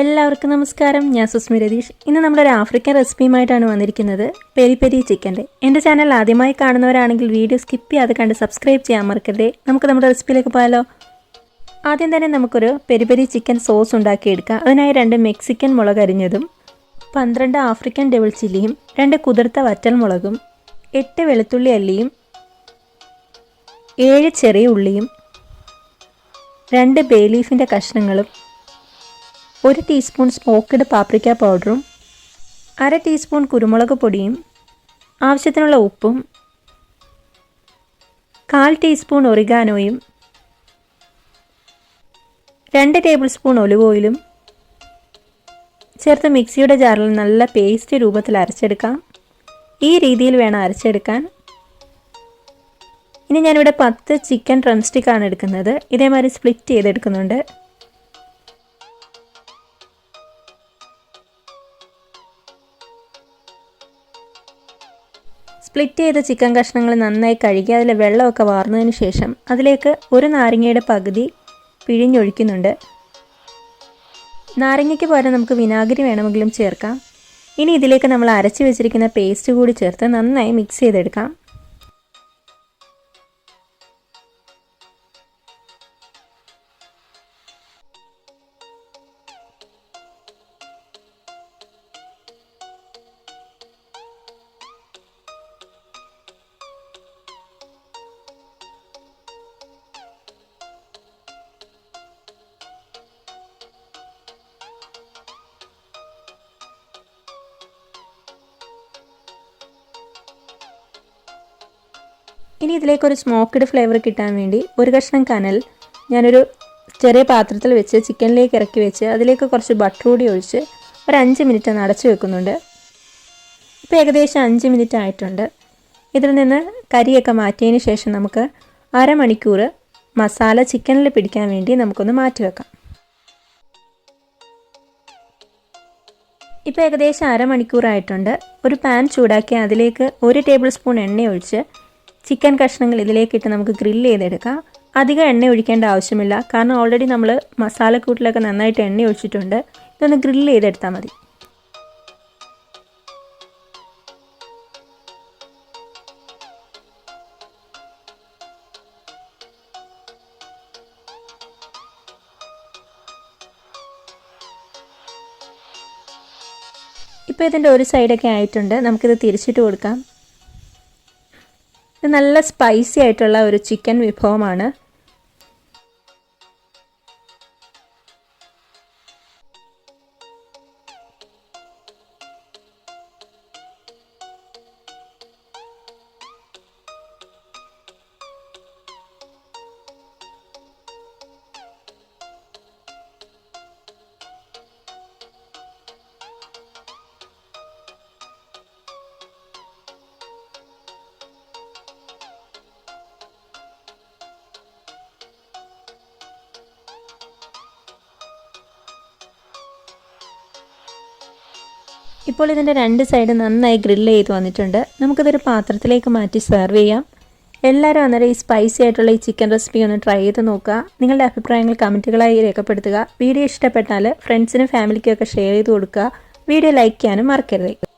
എല്ലാവർക്കും നമസ്കാരം. ഞാൻ സുസ്മി രതീഷ്. ഇന്ന് നമ്മളൊരു ആഫ്രിക്കൻ റെസിപ്പിയുമായിട്ടാണ് വന്നിരിക്കുന്നത്, പെരി പെരി ചിക്കൻ്റെ. എൻ്റെ ചാനൽ ആദ്യമായി കാണുന്നവരാണെങ്കിൽ വീഡിയോ സ്കിപ്പ് ചെയ്യാതെ കണ്ട് സബ്സ്ക്രൈബ് ചെയ്യാൻ മറക്കരുതേ. നമുക്ക് നമ്മുടെ റെസിപ്പിയിലേക്ക് പോയാലോ. ആദ്യം തന്നെ നമുക്കൊരു പെരി പെരി ചിക്കൻ സോസ് ഉണ്ടാക്കിയെടുക്കാം. അതിനായി 2 മെക്സിക്കൻ മുളക് അരിഞ്ഞതും 12 ആഫ്രിക്കൻ ഡബിൾ ചില്ലിയും 2 കുതിർത്ത വറ്റൽ മുളകും 8 വെളുത്തുള്ളി അല്ലിയും 7 ചെറിയ ഉള്ളിയും 2 ബേ ലീഫിൻ്റെ കഷ്ണങ്ങളും 1 ടീസ്പൂൺ സ്മോക്ക്ഡ് പാപ്രിക്ക പൗഡറും 1/2 ടീസ്പൂൺ കുരുമുളക് പൊടിയും ആവശ്യത്തിനുള്ള ഉപ്പും 1/4 ടീസ്പൂൺ ഒറിഗാനോയും 2 ടേബിൾ സ്പൂൺ ഒലിവ് ഓയിലും ചേർത്ത് മിക്സിയുടെ ജാറിൽ നല്ല പേസ്റ്റ് രൂപത്തിൽ അരച്ചെടുക്കാം. ഈ രീതിയിൽ വേണം അരച്ചെടുക്കാൻ. ഇനി ഞാനിവിടെ 10 ചിക്കൻ ഡ്രം സ്റ്റിക്കാണ് എടുക്കുന്നത്. ഇതേമാതിരി സ്പ്ലിറ്റ് ചെയ്തെടുക്കുന്നുണ്ട്. സ്പ്ലിറ്റ് ചെയ്ത ചിക്കൻ കഷ്ണങ്ങൾ നന്നായി കഴുകി അതിലെ വെള്ളമൊക്കെ വാർന്നതിന് ശേഷം അതിലേക്ക് 1 നാരങ്ങയുടെ പകുതി പിഴിഞ്ഞൊഴിക്കുന്നുണ്ട്. നാരങ്ങയ്ക്ക് പകരം നമുക്ക് വിനാഗിരി വേണമെങ്കിലും ചേർക്കാം. ഇനി ഇതിലേക്ക് നമ്മൾ അരച്ച് വെച്ചിരിക്കുന്ന പേസ്റ്റ് കൂടി ചേർത്ത് നന്നായി മിക്സ് ചെയ്തെടുക്കാം. ഇനി ഇതിലേക്കൊരു സ്മോക്ക്ഡ് ഫ്ലേവർ കിട്ടാൻ വേണ്ടി 1 കഷ്ണം കനൽ ഞാനൊരു ചെറിയ പാത്രത്തിൽ വെച്ച് ചിക്കനിലേക്ക് ഇറക്കി വെച്ച് അതിലേക്ക് കുറച്ച് ബട്ടർ കൂടി ഒഴിച്ച് ഒരു 5 മിനിറ്റ് ഒന്ന് അടച്ചു വെക്കുന്നുണ്ട്. ഇപ്പോൾ ഏകദേശം 5 മിനിറ്റ് ആയിട്ടുണ്ട്. ഇതിൽ നിന്ന് കരിയൊക്കെ മാറ്റിയതിന് ശേഷം നമുക്ക് അരമണിക്കൂർ മസാല ചിക്കനിൽ പിടിക്കാൻ വേണ്ടി നമുക്കൊന്ന് മാറ്റി വെക്കാം. ഇപ്പോൾ ഏകദേശം അരമണിക്കൂറായിട്ടുണ്ട്. ഒരു പാൻ ചൂടാക്കി അതിലേക്ക് 1 ടേബിൾ സ്പൂൺ എണ്ണ ഒഴിച്ച് ചിക്കൻ കഷ്ണങ്ങൾ ഇതിലേക്കിട്ട് നമുക്ക് ഗ്രില്ല് ചെയ്തെടുക്കാം. അധികം എണ്ണ ഒഴിക്കേണ്ട ആവശ്യമില്ല, കാരണം ഓൾറെഡി നമ്മൾ മസാലക്കൂട്ടിലൊക്കെ നന്നായിട്ട് എണ്ണ ഒഴിച്ചിട്ടുണ്ട്. ഇതൊന്ന് ഗ്രില്ല് ചെയ്തെടുത്താൽ മതി. ഇപ്പോൾ ഇതിൻ്റെ ഒരു സൈഡൊക്കെ ആയിട്ടുണ്ട്. നമുക്കിത് തിരിച്ചിട്ട് കൊടുക്കാം. ഇത് നല്ല സ്പൈസി ആയിട്ടുള്ള ഒരു ചിക്കൻ വിഭവമാണ്. ഇപ്പോൾ ഇതിൻ്റെ 2 സൈഡ് നന്നായി ഗ്രില്ല് ചെയ്ത് വന്നിട്ടുണ്ട്. നമുക്കിതൊരു പാത്രത്തിലേക്ക് മാറ്റി സെർവ് ചെയ്യാം. എല്ലാവരും അന്നേരം ഈ സ്പൈസി ആയിട്ടുള്ള ഈ ചിക്കൻ റെസിപ്പി ഒന്ന് ട്രൈ ചെയ്ത് നോക്കുക. നിങ്ങളുടെ അഭിപ്രായങ്ങൾ കമൻറ്റുകളായി രേഖപ്പെടുത്തുക. വീഡിയോ ഇഷ്ടപ്പെട്ടാൽ ഫ്രണ്ട്സിനും ഫാമിലിക്കും ഒക്കെ ഷെയർ ചെയ്ത് കൊടുക്കുക. വീഡിയോ ലൈക്ക് ചെയ്യാനും മറക്കരുത്.